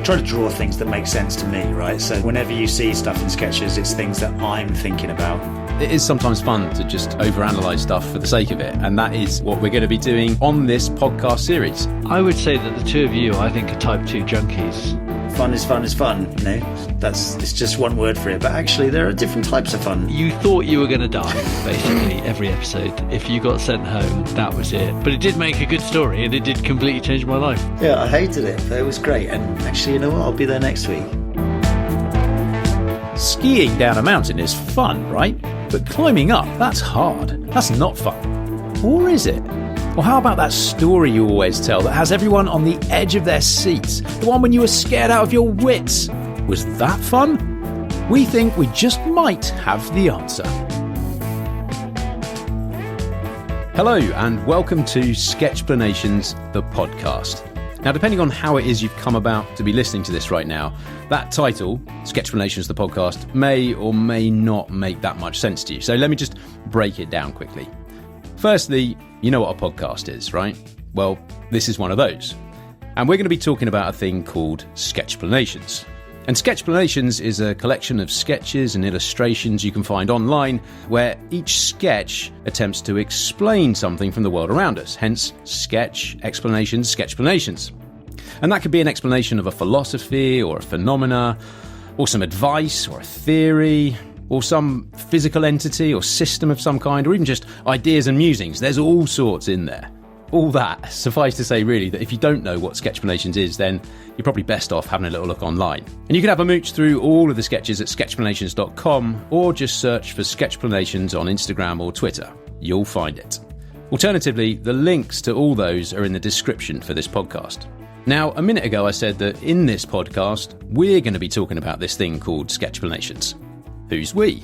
try to draw things that make sense to me, right? So whenever you see stuff in sketches, it's things that I'm thinking about. It is sometimes fun to just overanalyze stuff for the sake of it, and that is what we're going to be doing on this podcast series. I would say that the two of you, I think, are type 2 junkies. Fun is fun is fun, you know? It's just one word for it, but actually there are different types of fun. You thought you were going to die, basically, every episode. If you got sent home, that was it. But it did make a good story, and it did completely change my life. Yeah, I hated it, but it was great. And actually, you know what? I'll be there next week. Skiing down a mountain is fun, right? But climbing up, that's hard. That's not fun. Or is it? Or how about that story you always tell that has everyone on the edge of their seats? The one when you were scared out of your wits? Was that fun? We think we just might have the answer. Hello and welcome to Sketchplanations, the podcast. Now, depending on how it is you've come about to be listening to this right now, that title, Sketchplanations, the podcast, may or may not make that much sense to you. So let me just break it down quickly. Firstly, you know what a podcast is, right? Well, this is one of those. And we're going to be talking about a thing called Sketchplanations. And Sketchplanations is a collection of sketches and illustrations you can find online where each sketch attempts to explain something from the world around us. Hence, sketch, explanations, sketchplanations. And that could be an explanation of a philosophy or a phenomena, or some advice or a theory, or some physical entity or system of some kind, or even just ideas and musings. There's all sorts in there. All that, suffice to say really, that if you don't know what Sketchplanations is, then you're probably best off having a little look online. And you can have a mooch through all of the sketches at sketchplanations.com, or just search for Sketchplanations on Instagram or Twitter. You'll find it. Alternatively, the links to all those are in the description for this podcast. Now, a minute ago I said that in this podcast, we're going to be talking about this thing called Sketchplanations. Who's we?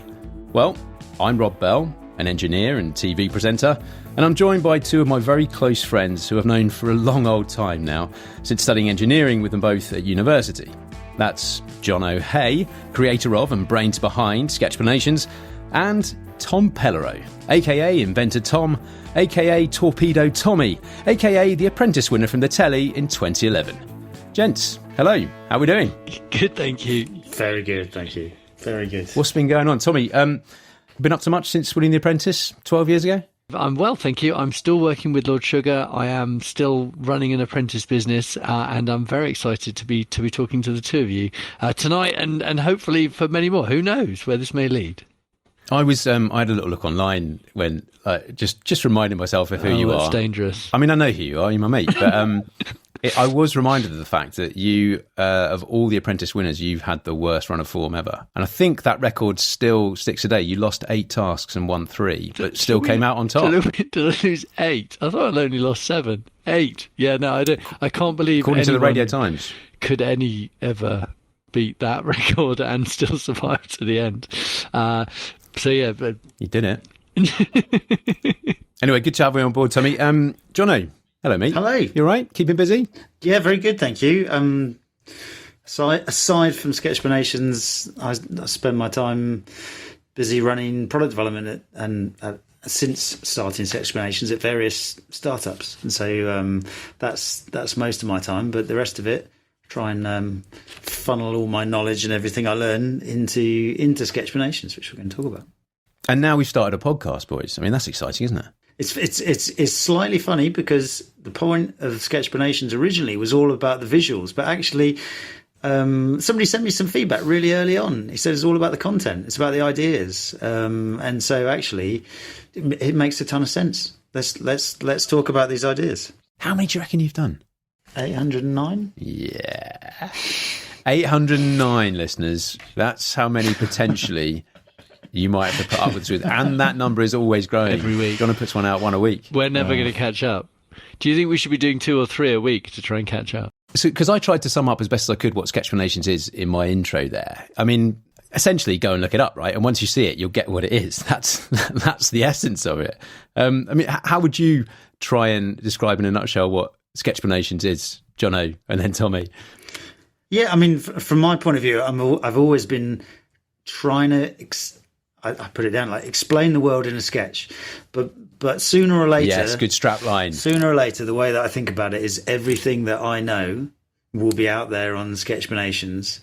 Well, I'm Rob Bell, an engineer and TV presenter, and I'm joined by two of my very close friends who I've known for a long old time now, since studying engineering with them both at university. That's John O'Hay, creator of and brains behind Sketchplanations, and Tom Pellerow, aka Inventor Tom, aka Torpedo Tommy, aka The Apprentice winner from the telly in 2011. Gents, hello, how are we doing? Good, thank you. Very good, thank you. Very good. What's been going on? Tommy, been up to much since winning The Apprentice 12 years ago? I'm well, thank you. I'm still working with Lord Sugar. I am still running an apprentice business, and I'm very excited to be talking to the two of you tonight, and hopefully for many more. Who knows where this may lead? I was I had a little look online when just reminding myself of who you are. That's dangerous. I mean, I know who you are. You're my mate, but I was reminded of the fact that you, of all the Apprentice winners, you've had the worst run of form ever. And I think that record still sticks today. You lost 8 tasks and won 3, but still came out on top. To lose 8? I thought I only lost 7. 8? Yeah, no, I don't. I can't believe. According to the Radio Times, could any ever beat that record and still survive to the end? So yeah, but you did it. Anyway, good to have you on board, Tommy. Jono. Hello, mate. Hello. You all right? Keeping busy? Yeah, very good, thank you. So aside from Sketchplanations, I spend my time busy running product development and since starting Sketchplanations at various startups, and so that's most of my time. But the rest of it, try and funnel all my knowledge and everything I learn into Sketchplanations, which we're going to talk about. And now we've started a podcast, boys. I mean, that's exciting, isn't it? It's slightly funny because the point of Sketchplanations originally was all about the visuals, but actually somebody sent me some feedback really early on. He said it's all about the content, it's about the ideas, and so actually it makes a ton of sense. Let's talk about these ideas. How many do you reckon you've done? 809. Yeah, 809 listeners. That's how many potentially you might have to put up with this, and that number is always growing every week. John puts one out one a week. We're never going to catch up. Do you think we should be doing 2 or 3 a week to try and catch up? So, because I tried to sum up as best as I could what Sketchplanations is in my intro there. I mean, essentially, go and look it up, right? And once you see it, you'll get what it is. That's the essence of it. I mean, how would you try and describe in a nutshell what Sketchplanations is, Jono, and then Tommy? Yeah, I mean, from my point of view, I've always been trying to. I put it down like explain the world in a sketch, but sooner or later, yes, good strap line. Sooner or later, the way that I think about it is everything that I know will be out there on Sketchplanations,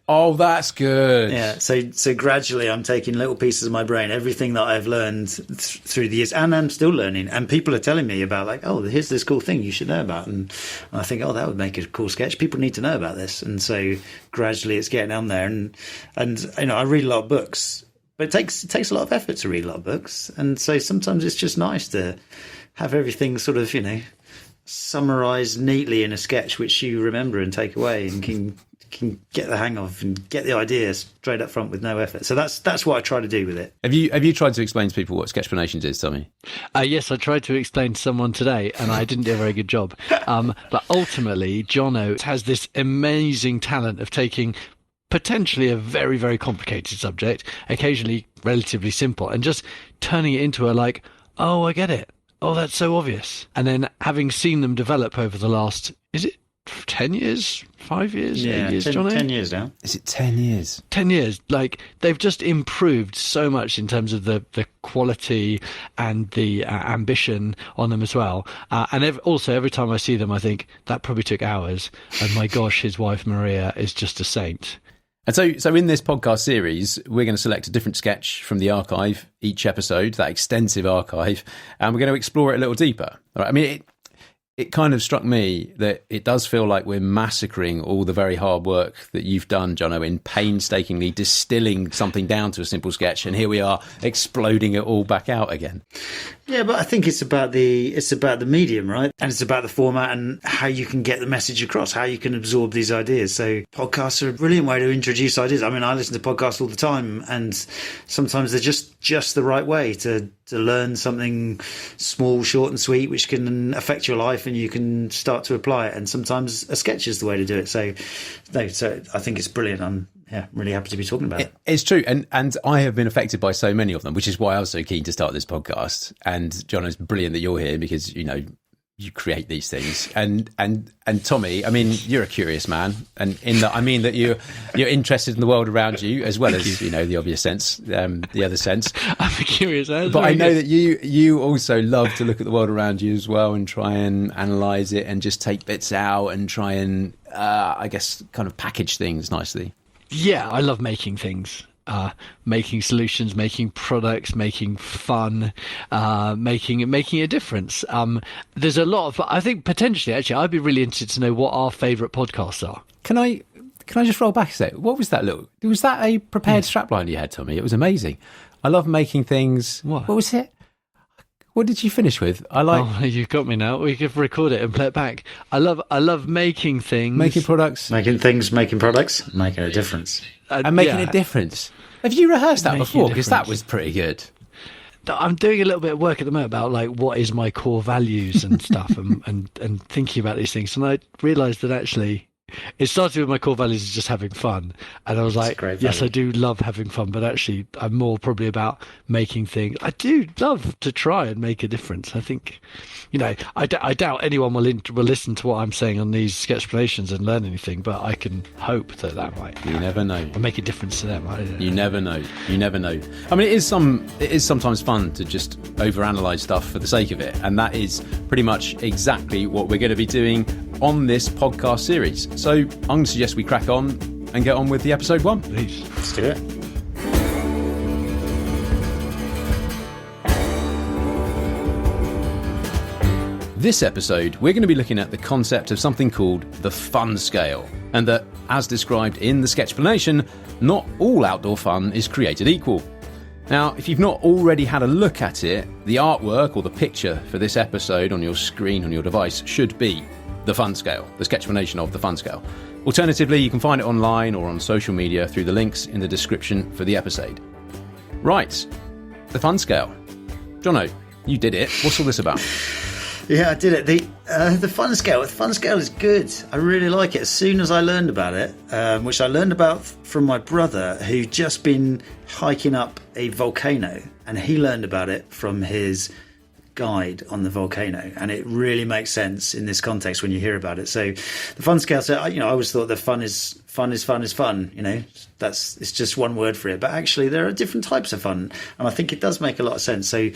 Oh, that's good. Yeah, so gradually I'm taking little pieces of my brain, everything that I've learned through the years, and I'm still learning. And people are telling me about, like, oh, here's this cool thing you should know about. And I think, oh, that would make a cool sketch. People need to know about this. And so gradually it's getting on there. And I read a lot of books, but it takes a lot of effort to read a lot of books. And so sometimes it's just nice to have everything sort of, summarized neatly in a sketch which you remember and take away and can get the hang of and get the idea straight up front with no effort. So that's what I try to do with it. Have you tried to explain to people what Sketchplanations is, Tommy? Yes, I tried to explain to someone today, and I didn't do a very good job. But ultimately, Jono has this amazing talent of taking potentially a very, very complicated subject, occasionally relatively simple, and just turning it into oh, I get it. Oh, that's so obvious. And then having seen them develop over the last, is it 10 years, 5 years, 8 years, Johnny? 10 years now. Is it 10 years? 10 years. They've just improved so much in terms of the quality and the ambition on them as well. And also, every time I see them, I think that probably took hours. And my gosh, his wife, Maria, is just a saint. And so in this podcast series, we're going to select a different sketch from the archive each episode, that extensive archive, and we're going to explore it a little deeper. All right. I mean, it kind of struck me that it does feel like we're massacring all the very hard work that you've done, Jono, in painstakingly distilling something down to a simple sketch, and here we are exploding it all back out again. Yeah, but I think it's about the medium, right? And it's about the format and how you can get the message across, how you can absorb these ideas. So podcasts are a brilliant way to introduce ideas. I mean, I listen to podcasts all the time, and sometimes they're just the right way to learn something small, short and sweet, which can affect your life and you can start to apply it. And sometimes a sketch is the way to do it. So I think it's brilliant. I'm really happy to be talking about it. It's true. And I have been affected by so many of them, which is why I was so keen to start this podcast. And John, it's brilliant that you're here because, you create these things. And Tommy, I mean, you're a curious man. And in that, I mean that you're interested in the world around you as well as, the obvious sense, the other sense. I'm a curious man. But I know that you also love to look at the world around you as well and try and analyse it and just take bits out and try and, I guess, kind of package things nicely. Yeah, I love making things. Making solutions, making products, making fun, making a difference. There's a lot of, I think potentially, actually, I'd be really interested to know what our favourite podcasts are. Can I just roll back a sec? What was that was that a prepared strapline you had, Tommy? It was amazing. I love making things. What was it? What did you finish with? Oh, you've got me now. We could record it and play it back. I love making things. Making products. Making things, making products, making a difference. And making a difference. Have you rehearsed that before? Because that was pretty good. I'm doing a little bit of work at the moment about what is my core values and stuff and thinking about these things. And I realised that actually it started with my core values is just having fun. And I was like, yes, I do love having fun, but actually I'm more probably about making things. I do love to try and make a difference. I think, I doubt anyone will listen to what I'm saying on these sketchplanations and learn anything, but I can hope that might. You never know. Or make a difference to them. You never know. You never know. I mean, it is sometimes fun to just overanalyze stuff for the sake of it. And that is pretty much exactly what we're going to be doing on this podcast series. So I'm going to suggest we crack on and get on with the episode 1. Please. Let's do it. This episode, we're going to be looking at the concept of something called the fun scale, and that, as described in the Sketchplanation, not all outdoor fun is created equal. Now, if you've not already had a look at it, the artwork or the picture for this episode on your screen on your device should be the fun scale, the Sketchplanation of the fun scale. Alternatively, you can find it online or on social media through the links in the description for the episode. Right, the fun scale. Jono, you did it. What's all this about? Yeah, I did it. The fun scale. The fun scale is good. I really like it. As soon as I learned about it, which I learned about from my brother, who'd just been hiking up a volcano, and he learned about it from his guide on the volcano, and it really makes sense in this context when you hear about it. So, the fun scale. So, I always thought that fun is fun. It's just one word for it, but actually there are different types of fun, and I think it does make a lot of sense. So.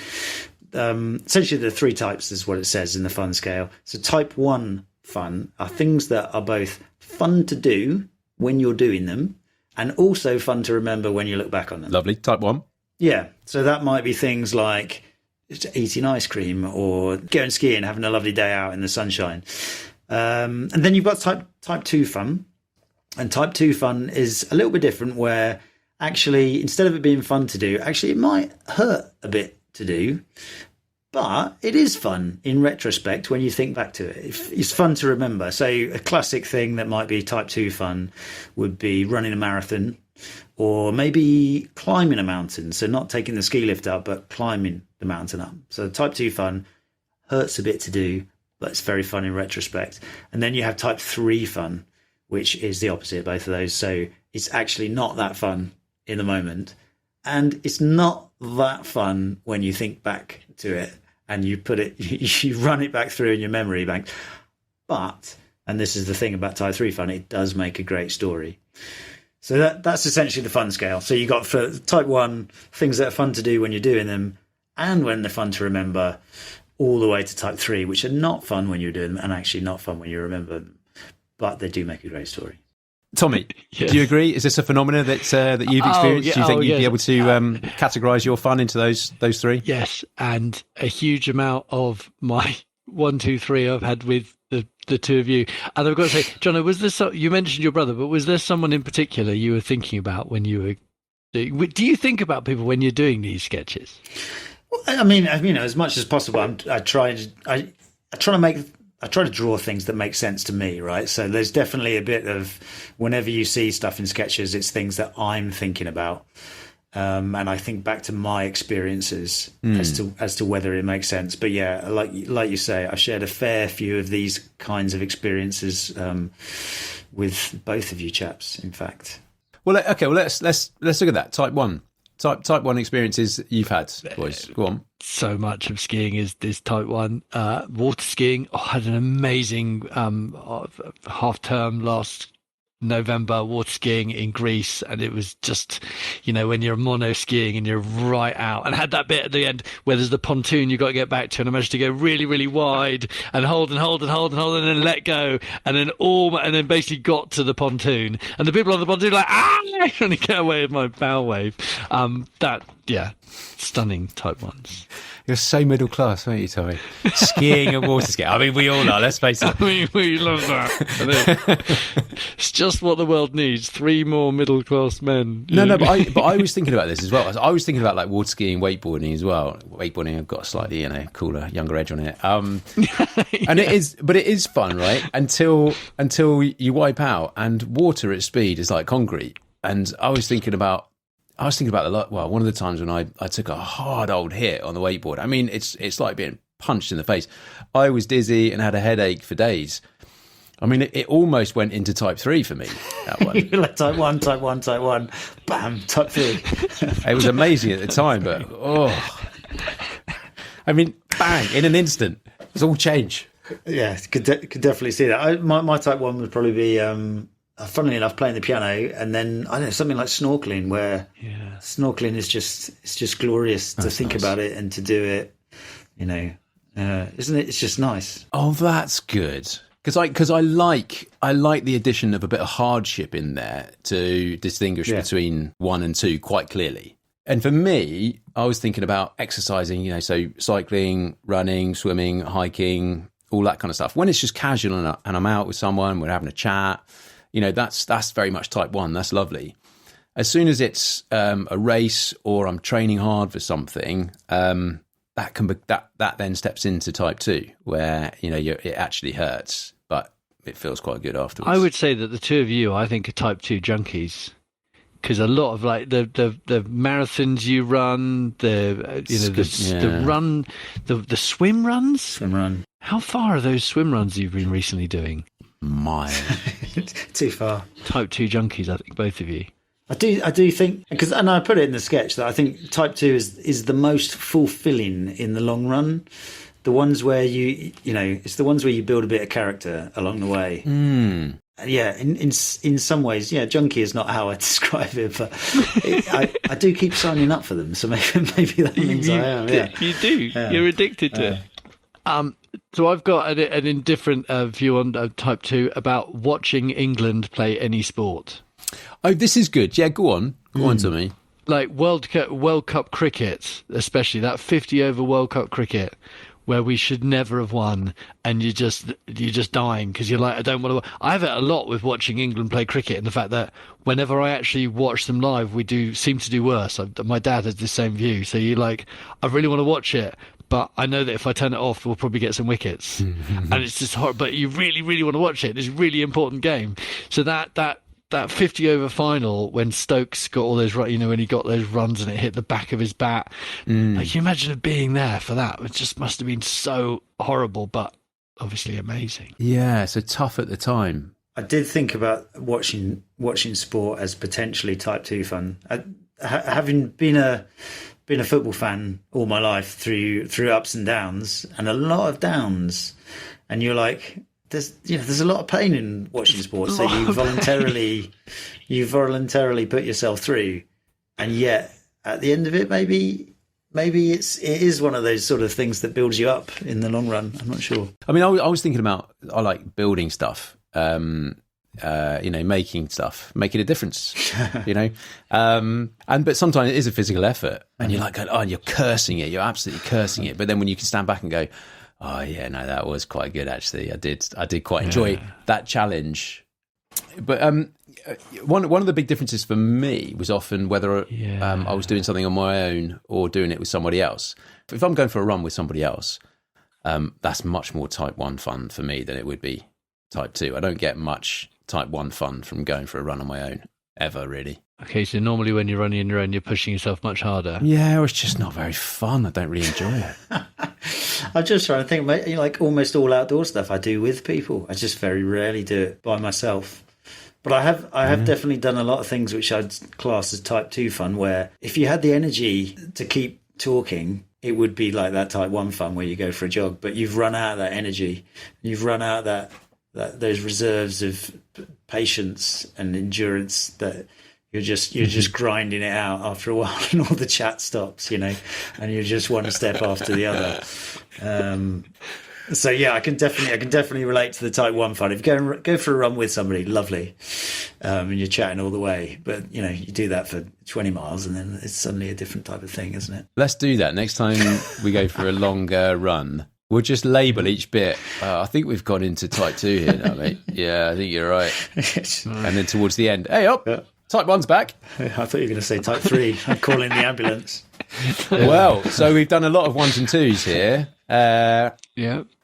Essentially, there are 3 types, is what it says in the fun scale. So type 1 fun are things that are both fun to do when you're doing them and also fun to remember when you look back on them. Lovely. Type 1. Yeah. So that might be things like eating ice cream or going skiing, having a lovely day out in the sunshine. And then you've got type 2 fun. And type 2 fun is a little bit different, where actually, instead of it being fun to do, actually it might hurt a bit to do. But it is fun in retrospect when you think back to it. It's fun to remember. So a classic thing that might be type 2 fun would be running a marathon, or maybe climbing a mountain. So not taking the ski lift up, but climbing the mountain up. So type 2 fun hurts a bit to do, but it's very fun in retrospect. And then you have type 3 fun, which is the opposite of both of those. So it's actually not that fun in the moment. And it's not that fun when you think back to it and you run it back through in your memory bank. But, and this is the thing about type 3 fun, it does make a great story. So that's essentially the fun scale. So you got for type 1, things that are fun to do when you're doing them and when they're fun to remember, all the way to type 3, which are not fun when you're doing them and actually not fun when you remember them. But they do make a great story. Tommy, Yes. do you agree? Is this a phenomenon that you've experienced? Do you think you'd be able to categorise your fun into those three? Yes, and a huge amount of my 1, 2, 3 I've had with the two of you. And I've got to say, Jono, was there you mentioned your brother, but was there someone in particular you were thinking about when you were doing? Do you think about people when you're doing these sketches? Well, I mean, as much as possible, I try to draw things that make sense to me, right? So there's definitely a bit of, whenever you see stuff in sketches, it's things that I'm thinking about. And I think back to my experiences as to whether it makes sense. But yeah, like you say, I shared a fair few of these kinds of experiences with both of you chaps, in fact. Well, okay. Well, let's look at that. Type 1. Type 1 experiences you've had, boys. Go on. So much of skiing is type 1. Water skiing. I had an amazing half term last November, water skiing in Greece, and it was just, when you're mono skiing and you're right out, and I had that bit at the end where there's the pontoon you've got to get back to, and I managed to go really, really wide and hold and then let go, and then basically got to the pontoon, and the people on the pontoon are like, trying to get away with my bow wave. Stunning type 1s. You're so middle class, aren't you, Tommy? Skiing and water skiing. I mean, we all are, let's face it. I mean, we love that. It's just what the world needs. 3 more middle class men. No, but I was thinking about this as well. I was thinking about like water skiing, wakeboarding as well. Wakeboarding, I've got a slightly, cooler, younger edge on it. And it is fun, right? Until you wipe out, and water at speed is like concrete. And I was thinking about one of the times when I took a hard old hit on the wakeboard. I mean, it's like being punched in the face. I was dizzy and had a headache for days. I mean, it almost went into type 3 for me, that one. You were like type 1, bam, type 3. It was amazing at the time, but, I mean, bang, in an instant. It's all change. Yeah, could definitely see that. My type 1 would probably be... funnily enough, playing the piano, and then I don't know, something like snorkeling, where snorkeling is just glorious to think about it and to do it. Isn't it? It's just nice. Oh, that's good. Because I like the addition of a bit of hardship in there to distinguish between 1 and 2 quite clearly. And for me, I was thinking about exercising. So cycling, running, swimming, hiking, all that kind of stuff. When it's just casual and I'm out with someone, we're having a chat. That's very much type 1. That's lovely. As soon as it's a race or I'm training hard for something, that then steps into type 2, where it actually hurts, but it feels quite good afterwards. I would say that the two of you, I think, are type 2 junkies, because a lot of like the marathons you run, the swim runs. Swim run. How far are those swim runs you've been recently doing? Mile. Too far. Type 2 junkies, I think, both of you. I do think, and I put it in the sketch, that I think type 2 is the most fulfilling in the long run. The ones where it's the ones where you build a bit of character along the way. Yeah, in some ways, junkie is not how I describe it, but I do keep signing up for them, so maybe that means I am. Yeah, you do. Yeah. You're addicted to it. So I've got an indifferent view on type 2 about watching England play any sport. Oh, this is good. Yeah, go on to me. Like World Cup cricket, especially that 50 over World Cup cricket, where we should never have won, and you're just dying because you're like, I don't want to. I have it a lot with watching England play cricket, and the fact that whenever I actually watch them live, we do seem to do worse. My dad has the same view, so you're like, I really want to watch it, but I know that if I turn it off, we'll probably get some wickets, and it's just horrible. But you really, really want to watch it. It's a really important game. So that 50 over final when Stokes got all those, when he got those runs and it hit the back of his bat. Like, you imagine being there for that. It just must have been so horrible, but obviously amazing. Yeah, so tough at the time. I did think about watching sport as potentially type 2 fun. Having been a football fan all my life through ups and downs, and a lot of downs, and you're like, there's a lot of pain in watching sports, so you voluntarily put yourself through, and yet at the end of it, maybe it is one of those sort of things that builds you up in the long run. I'm not sure. I mean, I was thinking about, I like building stuff, making stuff, making a difference, but sometimes it is a physical effort, and you're like, oh, you're cursing it, you're absolutely cursing it, but then when you can stand back and go, oh yeah, no, that was quite good actually. I did quite enjoy that challenge. But one of the big differences for me was often whether I was doing something on my own or doing it with somebody else. If I'm going for a run with somebody else, that's much more type 1 fun for me than it would be type 2. I don't get much type 1 fun from going for a run on my own, ever really. Okay, so normally when you're running on your own, you're pushing yourself much harder. Yeah, it's just not very fun. I don't really enjoy it. I'm just trying to think, like almost all outdoor stuff I do with people. I just very rarely do it by myself. But I have definitely done a lot of things which I'd class as type 2 fun, where if you had the energy to keep talking, it would be like that type 1 fun where you go for a jog, but you've run out of that energy. You've run out of those reserves of patience and endurance that you're just grinding it out after a while, and all the chat stops, and you're just one step after the other. So yeah, I can definitely relate to the type 1 fun. If you go for a run with somebody, lovely, and you're chatting all the way. But you do that for 20 miles, and then it's suddenly a different type of thing, isn't it? Let's do that next time we go for a longer run. We'll just label each bit. I think we've gone into type 2 here now, mate. Yeah, I think you're right. And then towards the end, hey up. Yeah. Type 1's back. I thought you were going to say type 3. I'm calling the ambulance. Well, so we've done a lot of 1s and 2s here.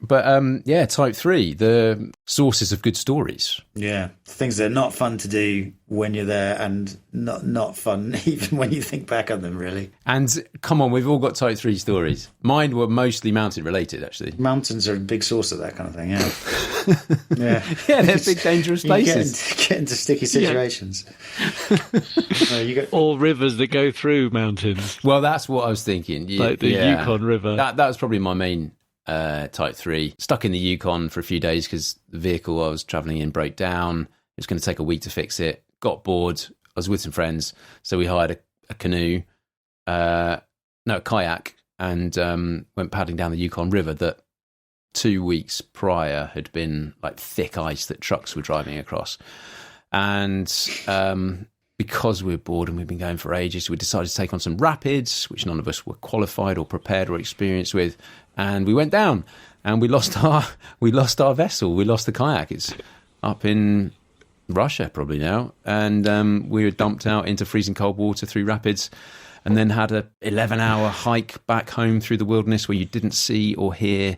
But type 3, the sources of good stories. Yeah, things that are not fun to do when you're there, and not fun even when you think back on them, really. And come on, we've all got type 3 stories. Mine were mostly mountain related, actually. Mountains are a big source of that kind of thing, yeah. Yeah, they're big dangerous places. You get into sticky situations. Or rivers that go through mountains. Well, that's what I was thinking. Like the Yukon River. That was probably my main type 3. Stuck in the Yukon for a few days because the vehicle I was travelling in broke down. It was going to take a week to fix it. Got bored. I was with some friends, so we hired a canoe, a kayak, and went paddling down the Yukon River that 2 weeks prior had been like thick ice that trucks were driving across. And because we were bored and we'd been going for ages, we decided to take on some rapids, which none of us were qualified or prepared or experienced with. And we went down and we lost our vessel. We lost the kayak. It's up in Russia probably now. And we were dumped out into freezing cold water through rapids, and then had a 11-hour hike back home through the wilderness where you didn't see or hear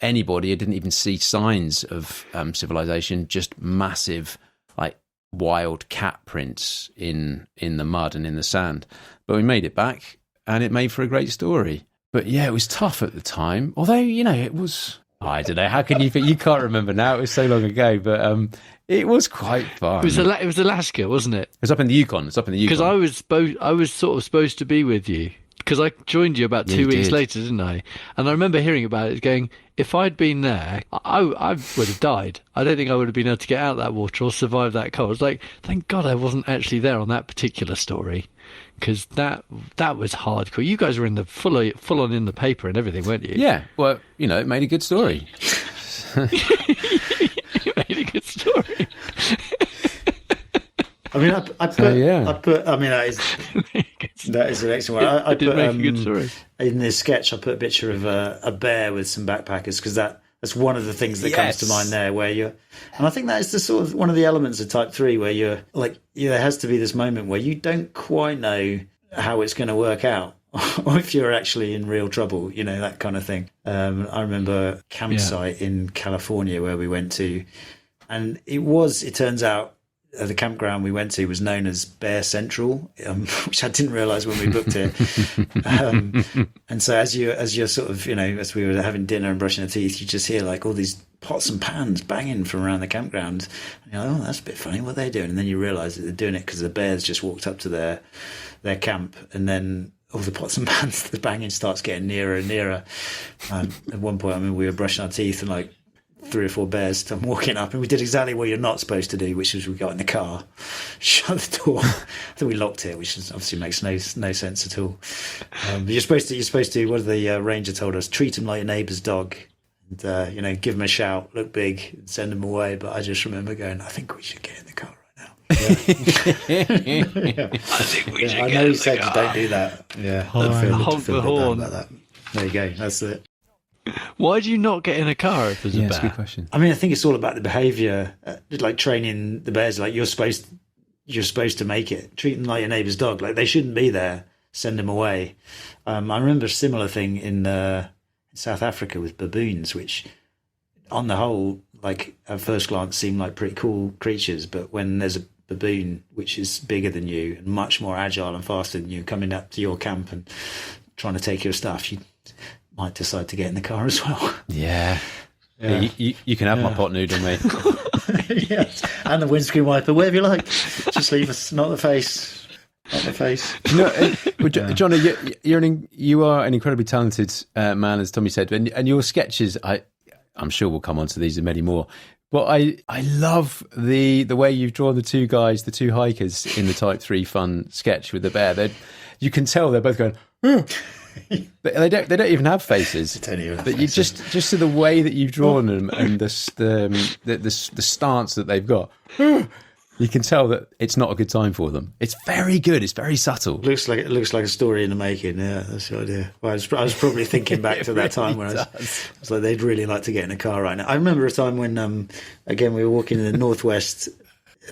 anybody. You didn't even see signs of civilization, just massive, like, wild cat prints in the mud and in the sand. But we made it back, and it made for a great story. But yeah, it was tough at the time. Although, it was, I don't know, how can you think? You can't remember now, it was so long ago, but it was quite fun. It was Alaska, wasn't it? It was up in the Yukon. Because I was sort of supposed to be with you, because I joined you about 2 you weeks did. later, didn't I? And I remember hearing about it, going, if I'd been there, I would have died. I don't think I would have been able to get out of that water or survive that cold. It's like, thank God I wasn't actually there on that particular story, because that was hardcore. You guys were in the full on in the paper and everything, weren't you? Yeah, well, it made a good story. You made a good story. I mean, that is an excellent one. I did put, make a good story. In this sketch, I put a picture of a bear with some backpackers, because that's one of the things that comes to mind there, and I think that is the sort of one of the elements of Type 3 where you're like, there has to be this moment where you don't quite know how it's going to work out, or if you're actually in real trouble, that kind of thing. I remember a campsite in California where we went to, and it turns out, the campground we went to was known as Bear Central, which I didn't realise when we booked it. And so as you're sort of, as we were having dinner and brushing our teeth, you just hear like all these pots and pans banging from around the campground. And you're like, oh, that's a bit funny. What are they doing? And then you realise that they're doing it because the bears just walked up to their camp, and then all the pots and pans, the banging starts getting nearer and nearer. At one point, we were brushing our teeth, and like 3 or 4 bears come walking up, and we did exactly what you're not supposed to do, which is we got in the car, shut the door. I think we locked it, which obviously makes no sense at all. You're supposed to. What the ranger told us: treat him like your neighbour's dog, and give him a shout, look big, and send him away. But I just remember going, I think we should get in the car right now. Yeah. I think we should I get know in you the said car. you don't do that. Yeah, Honk the horn. about that. There you go. That's it. Why do you not get in a car if there's a That's a bear? good question. I mean, I think it's all about the behaviour, like training the bears. Like you're supposed to make it. Treat them like your neighbour's dog. Like they shouldn't be there. Send them away. I remember a similar thing in South Africa with baboons, which, on the whole, like at first glance, seem like pretty cool creatures. But when there's a baboon which is bigger than you and much more agile and faster than you coming up to your camp and trying to take your stuff, you might decide to get in the car as well. Yeah. You can have my pot noodle, mate. Yes, and the windscreen wiper, whatever you like. Just leave us, not the face. Not the face. Johnny, you are an incredibly talented man, as Tommy said, and your sketches, I'm sure we'll come on to these and many more. But I love the way you've drawn the two guys, the two hikers in the Type 3 fun sketch with the bear. You can tell they're both going, oh. They don't even have faces. But you just to the way that you've drawn them and the stance that they've got, you can tell that it's not a good time for them. It's very good. It's very subtle. It looks like a story in the making. Yeah, that's the idea. Well, I was probably thinking back to that time when I was like, they'd really like to get in a car right now. I remember a time when, again, we were walking in the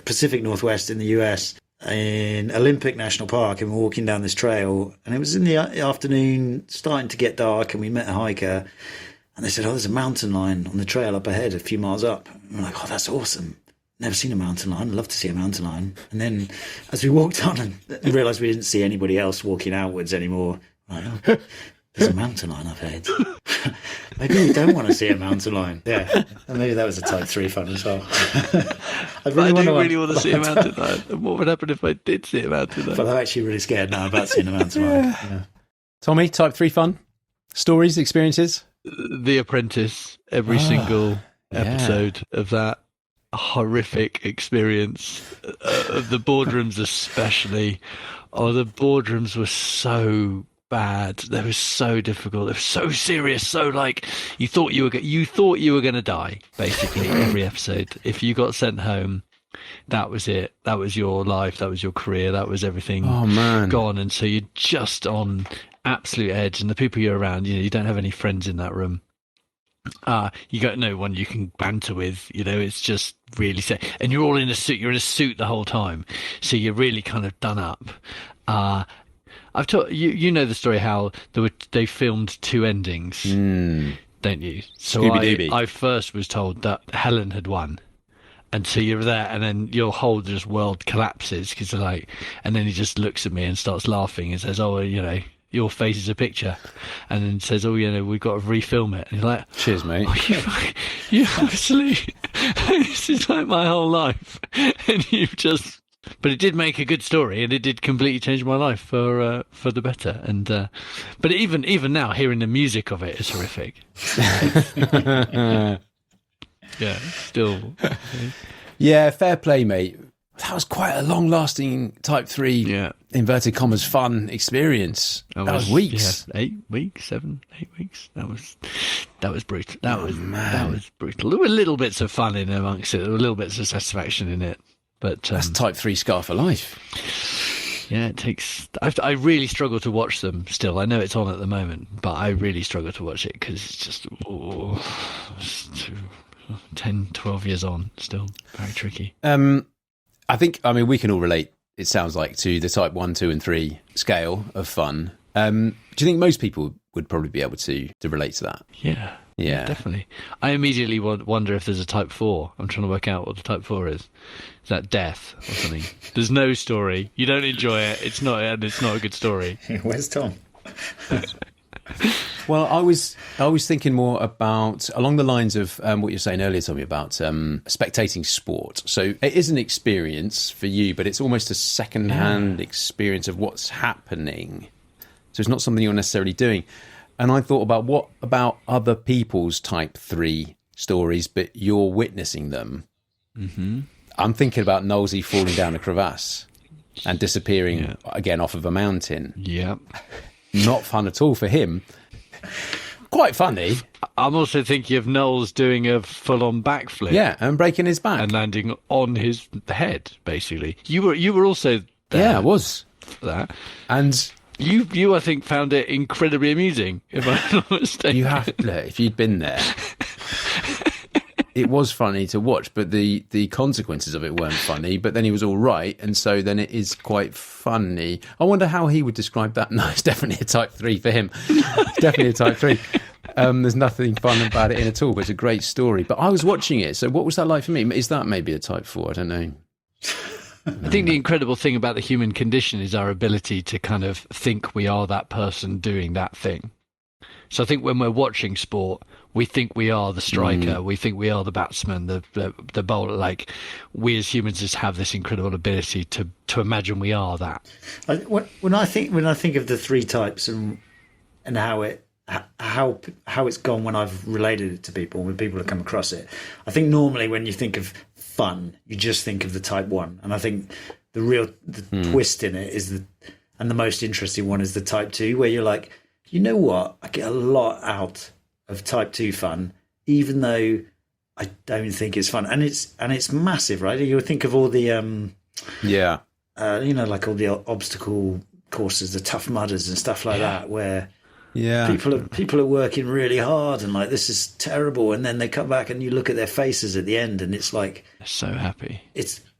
Pacific Northwest in the US, in Olympic National Park, and we're walking down this trail, and it was in the afternoon, starting to get dark, and we met a hiker, and they said, oh, there's a mountain lion on the trail up ahead, a few miles up. And we're like, oh, that's awesome. Never seen a mountain lion. I'd love to see a mountain lion. And then as we walked on and realised we didn't see anybody else walking outwards anymore, like, oh, there's a mountain lion up ahead. Maybe we don't want to see a mountain lion. Yeah, and maybe that was a Type 3 fun as well. I do really want to see a mountain lion. What would happen if I did see a mountain lion? But I'm actually really scared now about seeing a mountain lion. Yeah. Tommy, Type 3 fun? Stories, experiences? The Apprentice, every single episode of that horrific experience, of the boardrooms especially. Oh, the boardrooms were so bad. They were so difficult. They were so serious. So like you thought you were going to die. Basically, every episode. If you got sent home, that was it. That was your life. That was your career. That was everything. Oh man, gone. And so you're just on absolute edge. And the people you're around, you don't have any friends in that room. You got no one you can banter with. It's just really sad. And you're all in a suit. You're in a suit the whole time, so you're really kind of done up. I've told you know the story how they filmed 2 endings, don't you? So I first was told that Helen had won, and so you're there, and then your whole just world collapses because and then he just looks at me and starts laughing and says, "Oh, your face is a picture," and then says, "Oh, we've got to refilm it." And you're like, "Cheers, mate." Oh, you actually, this is like my whole life, and you've just But it did make a good story, and it did completely change my life for the better. And but even now, hearing the music of it is horrific. Yeah, still. Yeah, fair play, mate. That was quite a long-lasting Type 3, inverted commas, fun experience. That was weeks. Yeah, 8 weeks, 7, 8 weeks. That was brutal. That was brutal. There were little bits of fun in amongst it. There were little bits of satisfaction in it. But that's Type 3 scar for life. Yeah, it takes... I really struggle to watch them still. I know it's on at the moment, but I really struggle to watch it because it's just... it's 10, 12 years on, still very tricky. I mean, we can all relate, it sounds like, to the Type 1, 2 and 3 scale of fun. Do you think most people would probably be able to relate to that? Yeah, definitely. I immediately wonder if there's a Type 4. I'm trying to work out what the Type 4 is. Is that death or something? There's no story. You don't enjoy it. It's not a good story. Where's Tom? Well, I was thinking more about along the lines of what you were saying earlier, Tommy, about spectating sport. So it is an experience for you, but it's almost a second-hand experience of what's happening. So it's not something you're necessarily doing. And I thought about what about other people's Type 3 stories, but you're witnessing them. Mm-hmm. I'm thinking about Knowlesy falling down a crevasse and disappearing again off of a mountain. Yeah. Not fun at all for him. Quite funny. I'm also thinking of Knowles doing a full-on backflip. Yeah, and breaking his back. And landing on his head, basically. You were also there. Yeah, I was. For that. And... You, I think, found it incredibly amusing, if I'm not mistaken. You have, look, if you'd been there, it was funny to watch, but the consequences of it weren't funny. But then he was all right, and so then it is quite funny. I wonder how he would describe that. No, it's definitely a Type 3 for him. It's definitely a Type 3. There's nothing fun about it at all, but it's a great story. But I was watching it, so what was that like for me? Is that maybe a Type 4? I don't know. I think the incredible thing about the human condition is our ability to kind of think we are that person doing that thing. So I think when we're watching sport, we think we are the striker, we think we are the batsman, the bowler. Like, we as humans just have this incredible ability to imagine we are that. When I think of the three types and how it's gone when I've related it to people, when people have come across it, I think normally when you think of fun, you just think of the Type 1, and I think the twist in it is and the most interesting one is the Type 2, where you're like, you know what, I get a lot out of Type 2 fun, even though I don't think it's fun, and it's massive, right? You think of all the like all the obstacle courses, the Tough Mudders and stuff like that, where people are working really hard and like, this is terrible, and then they come back and you look at their faces at the end and it's like, they're so happy,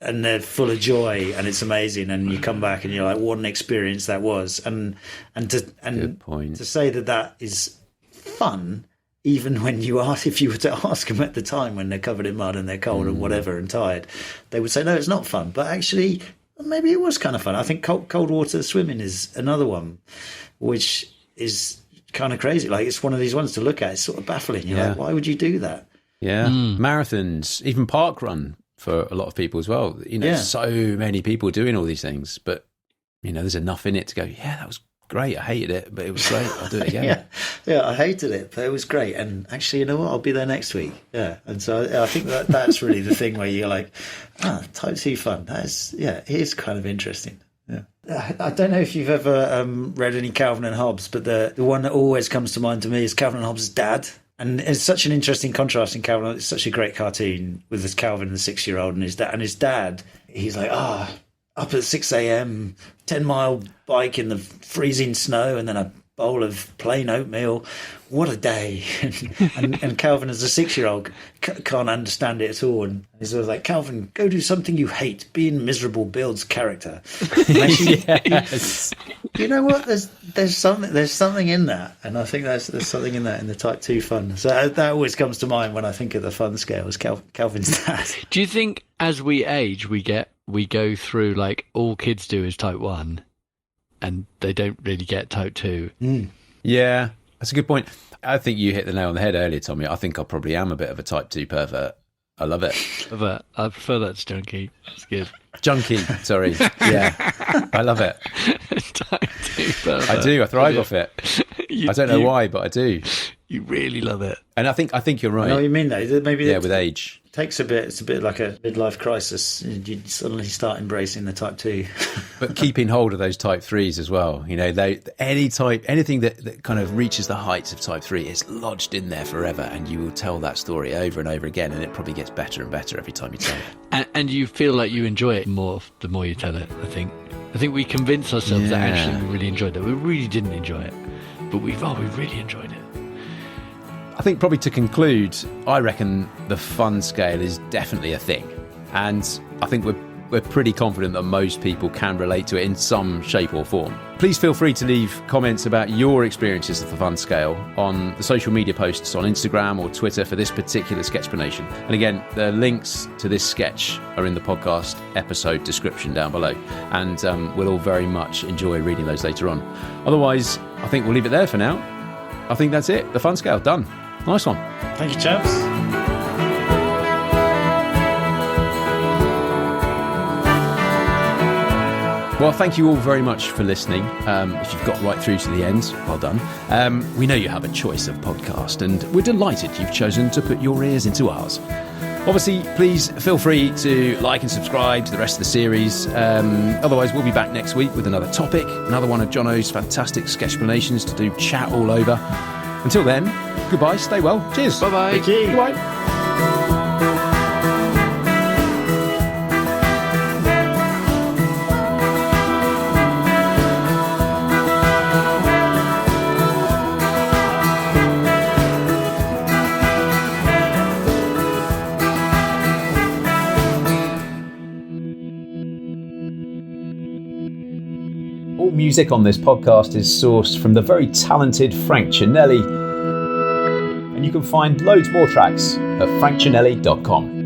and they're full of joy, and it's amazing, and you come back and you're like, what an experience that was. And to say that is fun, even when if you were to ask them at the time when they're covered in mud and they're cold and whatever and tired, they would say, no, it's not fun. But actually, maybe it was kind of fun. I think cold water swimming is another one, which is kind of crazy. Like, it's one of these ones to look at. It's sort of baffling. You're like, why would you do that? Yeah. Marathons, even park run for a lot of people as well. So many people doing all these things, but there's enough in it to go, yeah, that was great. I hated it, but it was great. I'll do it again. yeah, I hated it, but it was great. And actually, you know what? I'll be there next week. Yeah. And so I think that's really the thing where you're like, Type 2 fun. It is kind of interesting. Yeah. I don't know if you've ever read any Calvin and Hobbes, but the one that always comes to mind to me is Calvin and Hobbes' dad. And it's such an interesting contrast in Calvin. It's such a great cartoon with this Calvin, the 6-year-old, and his dad. And his dad, he's like, up at 6 a.m., 10-mile bike in the freezing snow, and then a bowl of plain oatmeal. What a day. and Calvin, as a 6-year-old, can't understand it at all. And he's always like, Calvin, go do something you hate. Being miserable builds character. Yes. You know what? There's something in that. And I think there's something in that in the Type 2 fun. So that always comes to mind when I think of the fun scale, is Calvin's dad. Do you think as we age, we go through, like, all kids do is Type 1 and they don't really get Type 2? Yeah, that's a good point. I think you hit the nail on the head earlier, Tommy. I think I probably am a bit of a Type 2 pervert. I love it. But I prefer that to junkie. It's good. Junkie, sorry. Yeah, I love it. I do. I thrive off it. I don't know why, but I do. You really love it. And I think you're right. I know what you mean, though. Maybe with age. Takes a bit. It's a bit like a midlife crisis. You suddenly start embracing the type 2. But keeping hold of those type 3s as well. You know, anything that kind of reaches the heights of type 3 is lodged in there forever, and you will tell that story over and over again, and it probably gets better and better every time you tell it. And you feel like you enjoy it more the more you tell it, I think. I think we convince ourselves that actually we really enjoyed it. We really didn't enjoy it, but we really enjoyed it. I think probably to conclude, I reckon the fun scale is definitely a thing. And I think we're pretty confident that most people can relate to it in some shape or form. Please feel free to leave comments about your experiences of the fun scale on the social media posts on Instagram or Twitter for this particular Sketchplanation. And again, the links to this sketch are in the podcast episode description down below. And we'll all very much enjoy reading those later on. Otherwise, I think we'll leave it there for now. I think that's it. The fun scale, done. Nice one. Thank you, chaps. Well, thank you all very much for listening. If you've got right through to the end, well done. We know you have a choice of podcast, and we're delighted you've chosen to put your ears into ours. Obviously, please feel free to like and subscribe to the rest of the series. Otherwise, we'll be back next week with another topic, another one of Jono's fantastic Sketchplanations to do chat all over. Until then, goodbye, stay well, cheers. Bye-bye. Thank you. Goodbye. All music on this podcast is sourced from the very talented Frank Cinelli, and you can find loads more tracks at frankcinelli.com.